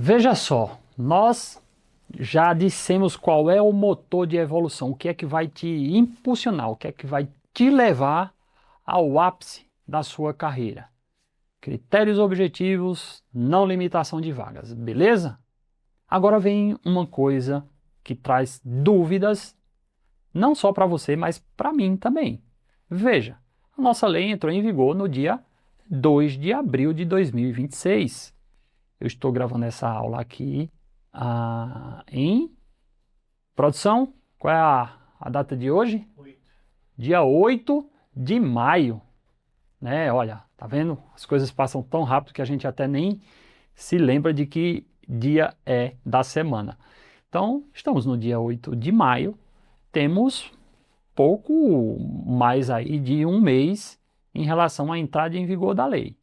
Veja só, nós já dissemos qual é o motor de evolução, o que é que vai te impulsionar, o que é que vai te levar ao ápice da sua carreira. Critérios objetivos, não limitação de vagas, beleza? Agora vem uma coisa que traz dúvidas, não só para você, mas para mim também. Veja, a nossa lei entrou em vigor no dia 2 de abril de 2026. Eu estou gravando essa aula aqui em produção. Qual é a data de hoje? Dia 8 de maio. Né? Olha, tá vendo? As coisas passam tão rápido que a gente até nem se lembra de que dia é da semana. Então, estamos no dia 8 de maio. Temos pouco mais aí de um mês em relação à entrada em vigor da lei.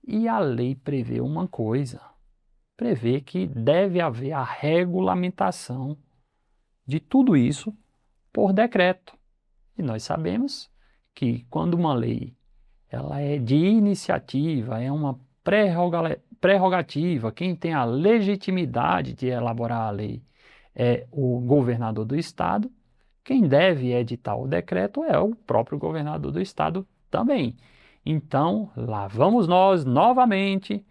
E a lei prevê uma coisa. Prevê que deve haver a regulamentação de tudo isso por decreto. E nós sabemos que quando uma lei ela é de iniciativa, é uma prerrogativa, quem tem a legitimidade de elaborar a lei é o governador do estado, quem deve editar o decreto é o próprio governador do estado também. Então, lá vamos nós novamente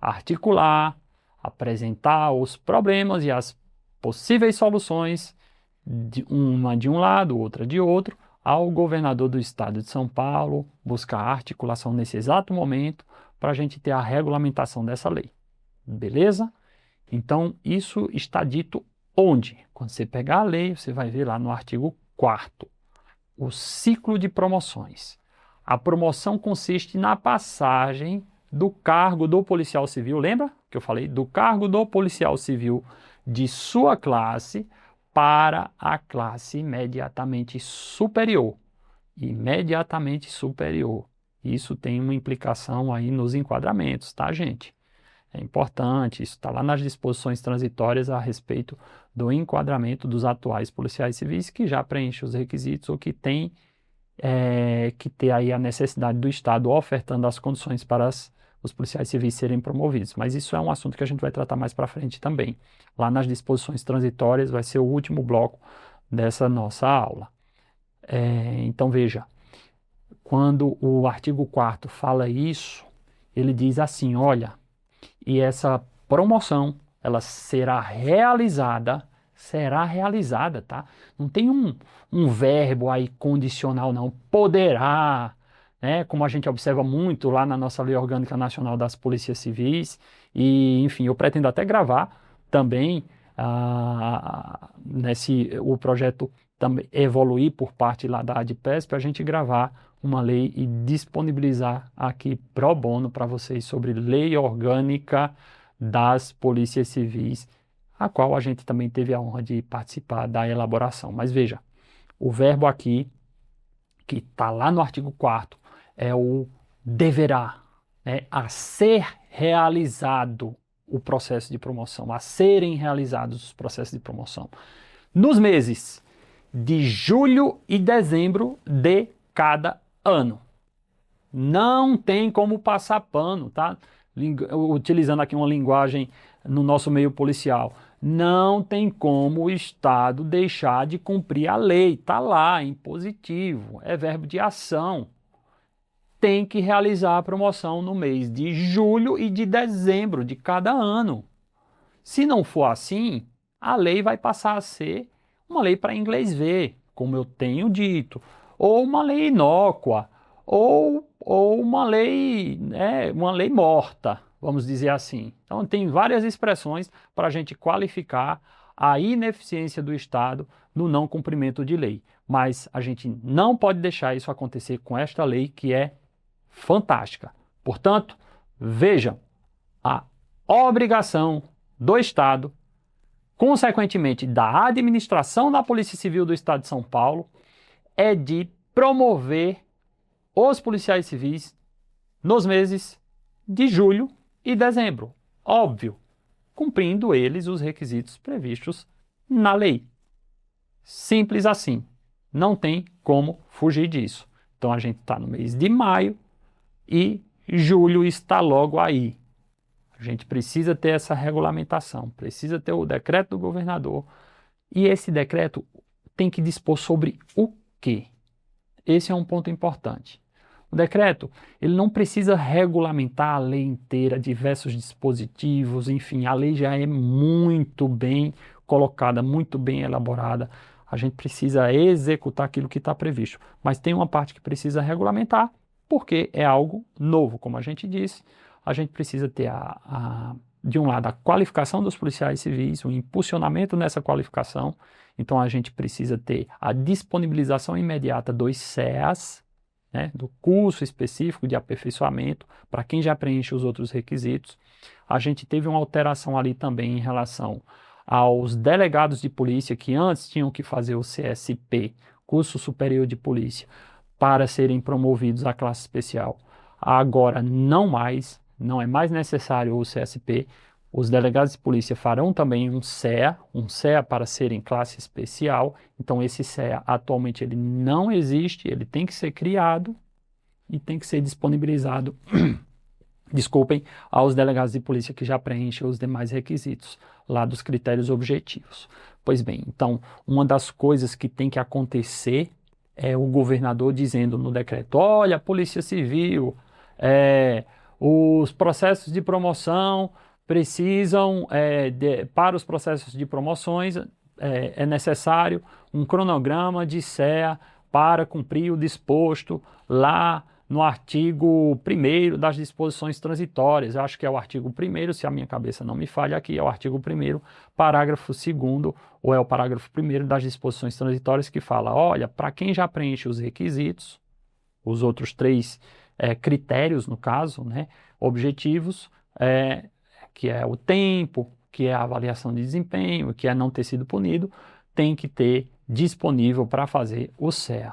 articular, apresentar os problemas e as possíveis soluções, uma de um lado, outra de outro, ao governador do estado de São Paulo, buscar articulação nesse exato momento para a gente ter a regulamentação dessa lei. Beleza? Então, isso está dito onde? Quando você pegar a lei, você vai ver lá no artigo 4º, o ciclo de promoções. A promoção consiste na passagem do cargo do policial civil, lembra que eu falei? Do cargo do policial civil de sua classe para a classe imediatamente superior. Imediatamente superior. Isso tem uma implicação aí nos enquadramentos, tá, gente? É importante, isso está lá nas disposições transitórias a respeito do enquadramento dos atuais policiais civis que já preenchem os requisitos ou que têm que ter aí a necessidade do Estado ofertando as condições para os policiais civis serem promovidos. Mas isso é um assunto que a gente vai tratar mais para frente também. Lá nas disposições transitórias vai ser o último bloco dessa nossa aula. Então veja, quando o artigo 4º fala isso, ele diz assim, olha, e essa promoção, ela será realizada, tá? Não tem um verbo aí condicional, não. Poderá, né? Como a gente observa muito lá na nossa Lei Orgânica Nacional das Polícias Civis. E, enfim, eu pretendo até gravar também o projeto também evoluir por parte lá da ADPES para a gente gravar uma lei e disponibilizar aqui pro bono para vocês sobre lei orgânica das polícias civis, a qual a gente também teve a honra de participar da elaboração. Mas veja, o verbo aqui, que está lá no artigo 4º, é o deverá, né, a ser realizado o processo de promoção, a serem realizados os processos de promoção. Nos meses de julho e dezembro de cada ano. Não tem como passar pano, tá? Utilizando aqui uma linguagem no nosso meio policial. Não tem como o Estado deixar de cumprir a lei. Está lá, em positivo, é verbo de ação. Tem que realizar a promoção no mês de julho e de dezembro de cada ano. Se não for assim, a lei vai passar a ser uma lei para inglês ver, como eu tenho dito, ou uma lei inócua, ou uma lei morta, vamos dizer assim. Então, tem várias expressões para a gente qualificar a ineficiência do Estado no não cumprimento de lei. Mas a gente não pode deixar isso acontecer com esta lei que é fantástica. Portanto, vejam, a obrigação do Estado, consequentemente da administração da Polícia Civil do Estado de São Paulo, é de promover os policiais civis nos meses de julho e dezembro. Óbvio, cumprindo eles os requisitos previstos na lei. Simples assim. Não tem como fugir disso. Então a gente está no mês de maio e julho está logo aí. gente precisa ter essa regulamentação, precisa ter o decreto do governador, e esse decreto tem que dispor sobre o quê? Esse é um ponto importante. O decreto, ele não precisa regulamentar a lei inteira, diversos dispositivos, enfim, a lei já é muito bem colocada, muito bem elaborada. A gente precisa executar aquilo que está previsto. Mas tem uma parte que precisa regulamentar, porque é algo novo, como a gente disse. A gente precisa ter, de um lado, a qualificação dos policiais civis, o impulsionamento nessa qualificação. Então, a gente precisa ter a disponibilização imediata dos CEAs, né, do curso específico de aperfeiçoamento, para quem já preenche os outros requisitos. A gente teve uma alteração ali também em relação aos delegados de polícia, que antes tinham que fazer o CSP, Curso Superior de Polícia, para serem promovidos à classe especial. Agora não é mais necessário o CSP. Os delegados de polícia farão também um CEA para ser em classe especial. Então esse CEA atualmente ele não existe, ele tem que ser criado e tem que ser disponibilizado, desculpem, aos delegados de polícia que já preenchem os demais requisitos lá dos critérios objetivos. Pois bem, então uma das coisas que tem que acontecer é o governador dizendo no decreto: olha, a Polícia Civil, os processos de promoção precisam, para os processos de promoções, é necessário um cronograma de CEA para cumprir o disposto lá no artigo 1º das disposições transitórias. Eu acho que é o artigo 1º, se a minha cabeça não me falha aqui, é o artigo 1º, parágrafo 2º, ou é o parágrafo 1º das disposições transitórias que fala: olha, para quem já preenche os requisitos, os outros 3 critérios, no caso, né, objetivos, que é o tempo, que é a avaliação de desempenho, que é não ter sido punido, tem que ter disponível para fazer o CEA.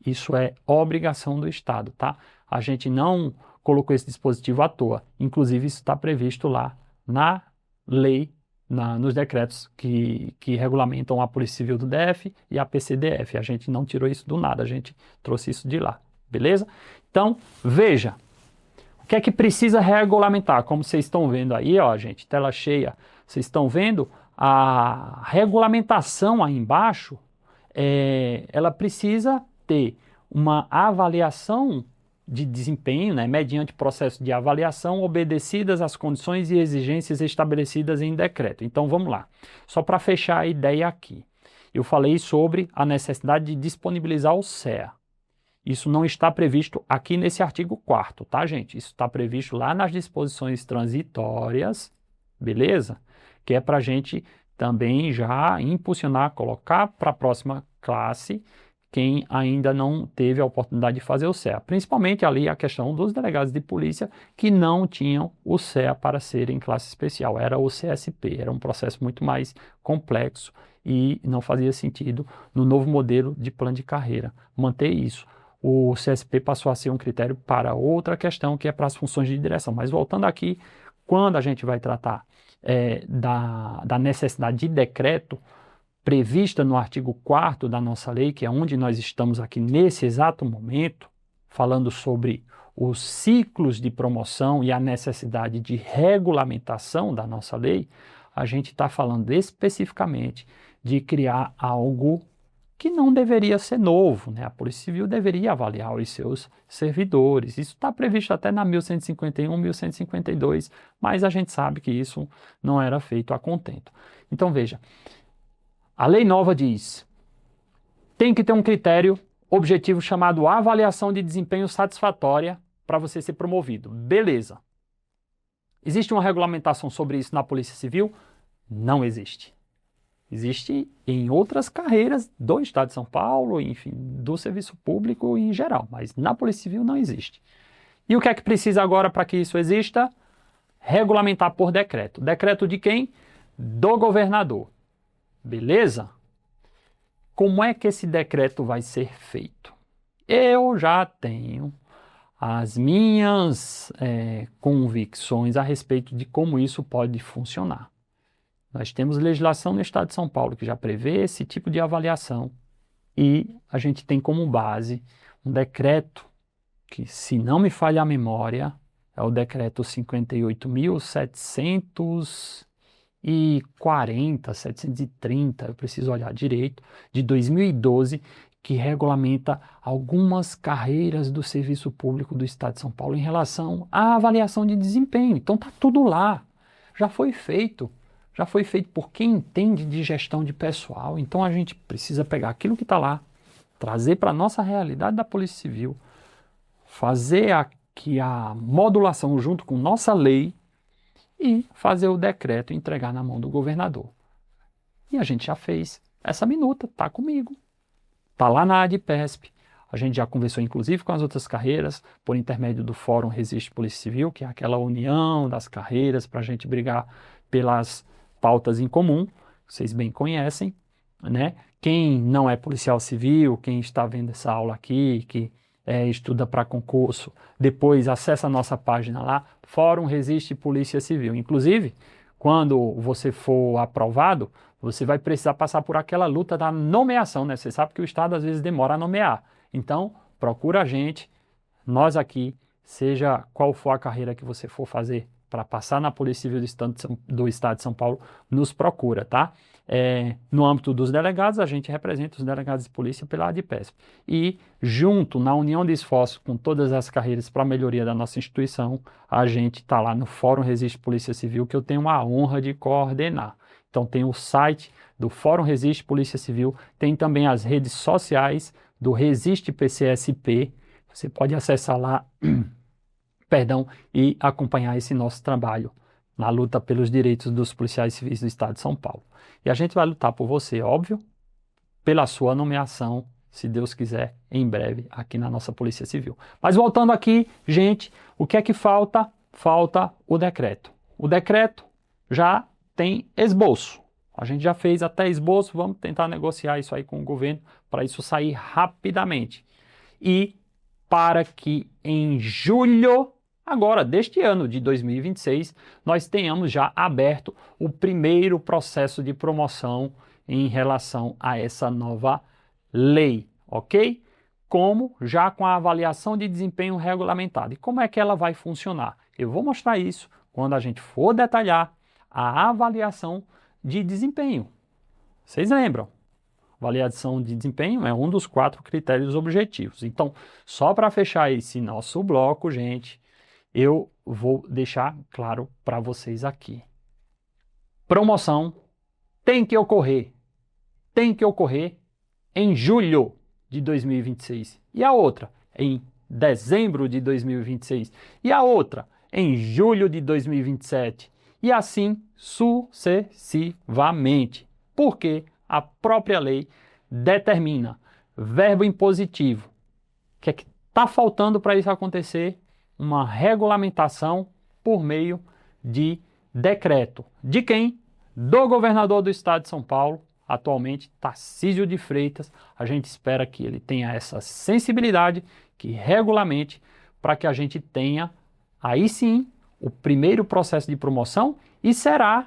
Isso é obrigação do Estado, tá? A gente não colocou esse dispositivo à toa. Inclusive, isso está previsto lá na lei, nos decretos que regulamentam a Polícia Civil do DF e a PCDF. A gente não tirou isso do nada, a gente trouxe isso de lá, beleza? Então, veja. O que é que precisa regulamentar? Como vocês estão vendo aí, ó, gente, tela cheia, vocês estão vendo a regulamentação aí embaixo, ela precisa ter uma avaliação de desempenho, né, mediante processo de avaliação, obedecidas às condições e exigências estabelecidas em decreto. Então, vamos lá. Só para fechar a ideia aqui. Eu falei sobre a necessidade de disponibilizar o CEA. Isso não está previsto aqui nesse artigo 4º, tá, gente? Isso está previsto lá nas disposições transitórias, beleza? Que é para a gente também já impulsionar, colocar para a próxima classe quem ainda não teve a oportunidade de fazer o CEA. Principalmente ali a questão dos delegados de polícia que não tinham o CEA para serem classe especial. Era o CSP, era um processo muito mais complexo e não fazia sentido no novo modelo de plano de carreira manter isso. O CSP passou a ser um critério para outra questão, que é para as funções de direção. Mas voltando aqui, quando a gente vai tratar da necessidade de decreto prevista no artigo 4º da nossa lei, que é onde nós estamos aqui nesse exato momento, falando sobre os ciclos de promoção e a necessidade de regulamentação da nossa lei, a gente está falando especificamente de criar algo que não deveria ser novo, né? A Polícia Civil deveria avaliar os seus servidores. Isso está previsto até na 1151, 1152, mas a gente sabe que isso não era feito a contento. Então, veja, a lei nova diz: tem que ter um critério objetivo chamado avaliação de desempenho satisfatória para você ser promovido. Beleza. Existe uma regulamentação sobre isso na Polícia Civil? Não existe. Existe em outras carreiras do Estado de São Paulo, enfim, do serviço público em geral, mas na Polícia Civil não existe. E o que é que precisa agora para que isso exista? Regulamentar por decreto. Decreto de quem? Do governador. Beleza? Como é que esse decreto vai ser feito? Eu já tenho as minhas convicções a respeito de como isso pode funcionar. Nós temos legislação no Estado de São Paulo que já prevê esse tipo de avaliação e a gente tem como base um decreto que, se não me falha a memória, é o decreto 58.740, 730, eu preciso olhar direito, de 2012, que regulamenta algumas carreiras do serviço público do Estado de São Paulo em relação à avaliação de desempenho. Então tá tudo lá, já foi feito por quem entende de gestão de pessoal. Então a gente precisa pegar aquilo que está lá, trazer para a nossa realidade da Polícia Civil, fazer aqui a modulação junto com nossa lei e fazer o decreto e entregar na mão do governador. E a gente já fez essa minuta, tá comigo. Tá lá na ADPESP. A gente já conversou inclusive com as outras carreiras por intermédio do Fórum Resiste Polícia Civil, que é aquela união das carreiras para a gente brigar pelas pautas em comum, vocês bem conhecem, né? Quem não é policial civil, quem está vendo essa aula aqui, que estuda para concurso, depois acessa a nossa página lá, Fórum Resiste Polícia Civil. Inclusive, quando você for aprovado, você vai precisar passar por aquela luta da nomeação, né? Você sabe que o Estado às vezes demora a nomear. Então, procura a gente, nós aqui, seja qual for a carreira que você for fazer para passar na Polícia Civil do Estado de São Paulo, nos procura, tá? No âmbito dos delegados, a gente representa os delegados de polícia pela ADPESP. E, junto, na união de esforços com todas as carreiras para a melhoria da nossa instituição, a gente está lá no Fórum Resiste Polícia Civil, que eu tenho a honra de coordenar. Então tem o site do Fórum Resiste Polícia Civil, tem também as redes sociais do Resiste PCSP. Você pode acessar lá, e acompanhar esse nosso trabalho na luta pelos direitos dos policiais civis do Estado de São Paulo. E a gente vai lutar por você, óbvio, pela sua nomeação, se Deus quiser, em breve, aqui na nossa Polícia Civil. Mas voltando aqui, gente, o que é que falta? Falta o decreto. O decreto já tem esboço. A gente já fez até esboço, vamos tentar negociar isso aí com o governo para isso sair rapidamente. E para que em julho, agora deste ano de 2026, nós tenhamos já aberto o primeiro processo de promoção em relação a essa nova lei, ok? Como já com a avaliação de desempenho regulamentada. E como é que ela vai funcionar? Eu vou mostrar isso quando a gente for detalhar a avaliação de desempenho. Vocês lembram? Avaliação de desempenho é um dos 4 critérios objetivos. Então, só para fechar esse nosso bloco, gente, eu vou deixar claro para vocês aqui. Promoção tem que ocorrer em julho de 2026. E a outra em dezembro de 2026. E a outra em julho de 2027. E assim sucessivamente. Porque a própria lei determina verbo impositivo. O que é que está faltando para isso acontecer? Uma regulamentação por meio de decreto. De quem? Do governador do Estado de São Paulo, atualmente Tarcísio de Freitas. A gente espera que ele tenha essa sensibilidade, que regulamente, para que a gente tenha, aí sim, o primeiro processo de promoção e será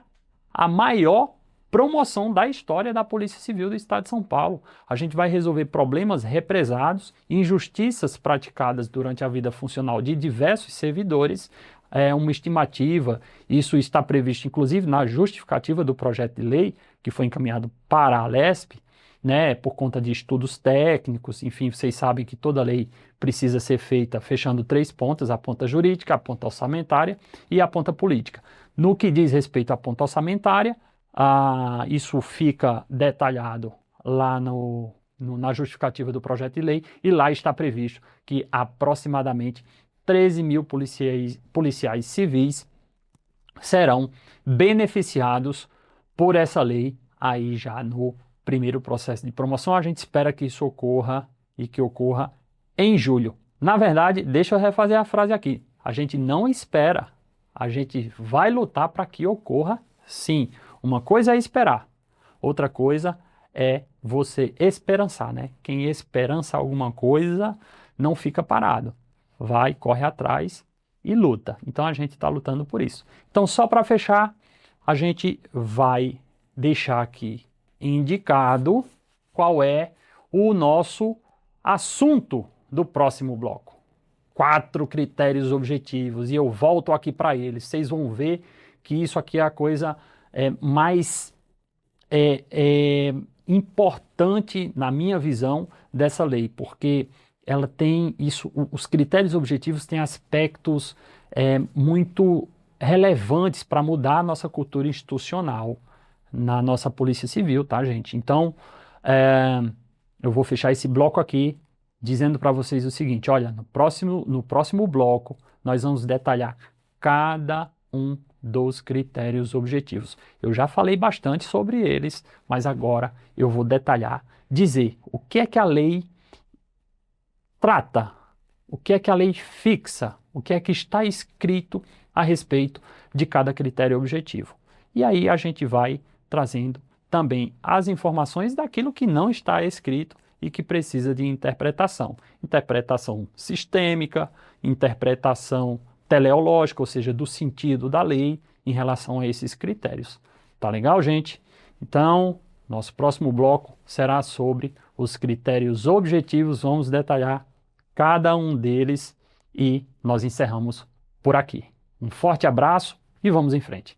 a maior promoção da história da Polícia Civil do Estado de São Paulo. A gente vai resolver problemas represados, injustiças praticadas durante a vida funcional de diversos servidores. É uma estimativa, isso está previsto inclusive na justificativa do projeto de lei que foi encaminhado para a Alesp, né, por conta de estudos técnicos. Enfim, vocês sabem que toda lei precisa ser feita fechando 3 pontas, a ponta jurídica, a ponta orçamentária e a ponta política. No que diz respeito à ponta orçamentária, isso fica detalhado lá na justificativa do projeto de lei, e lá está previsto que aproximadamente 13 mil policiais civis serão beneficiados por essa lei aí já no primeiro processo de promoção. A gente espera que isso ocorra e que ocorra em julho. Na verdade, deixa eu refazer a frase aqui. A gente não espera, a gente vai lutar para que ocorra sim. Uma coisa é esperar, outra coisa é você esperançar, né? Quem esperança alguma coisa não fica parado. Vai, corre atrás e luta. Então a gente está lutando por isso. Então, só para fechar, a gente vai deixar aqui indicado qual é o nosso assunto do próximo bloco. 4 critérios objetivos e eu volto aqui para eles. Vocês vão ver que isso aqui é a coisa mais importante, na minha visão, dessa lei, porque ela tem isso, os critérios objetivos têm aspectos muito relevantes para mudar a nossa cultura institucional na nossa Polícia Civil, tá, gente? Então, eu vou fechar esse bloco aqui dizendo para vocês o seguinte: olha, no próximo bloco nós vamos detalhar cada um dos critérios objetivos. Eu já falei bastante sobre eles, mas agora eu vou detalhar, dizer o que é que a lei trata, o que é que a lei fixa, o que é que está escrito a respeito de cada critério objetivo. E aí a gente vai trazendo também as informações daquilo que não está escrito e que precisa de interpretação. Interpretação sistêmica, interpretação teleológica, ou seja, do sentido da lei em relação a esses critérios. Tá legal, gente? Então, nosso próximo bloco será sobre os critérios objetivos. Vamos detalhar cada um deles e nós encerramos por aqui. Um forte abraço e vamos em frente.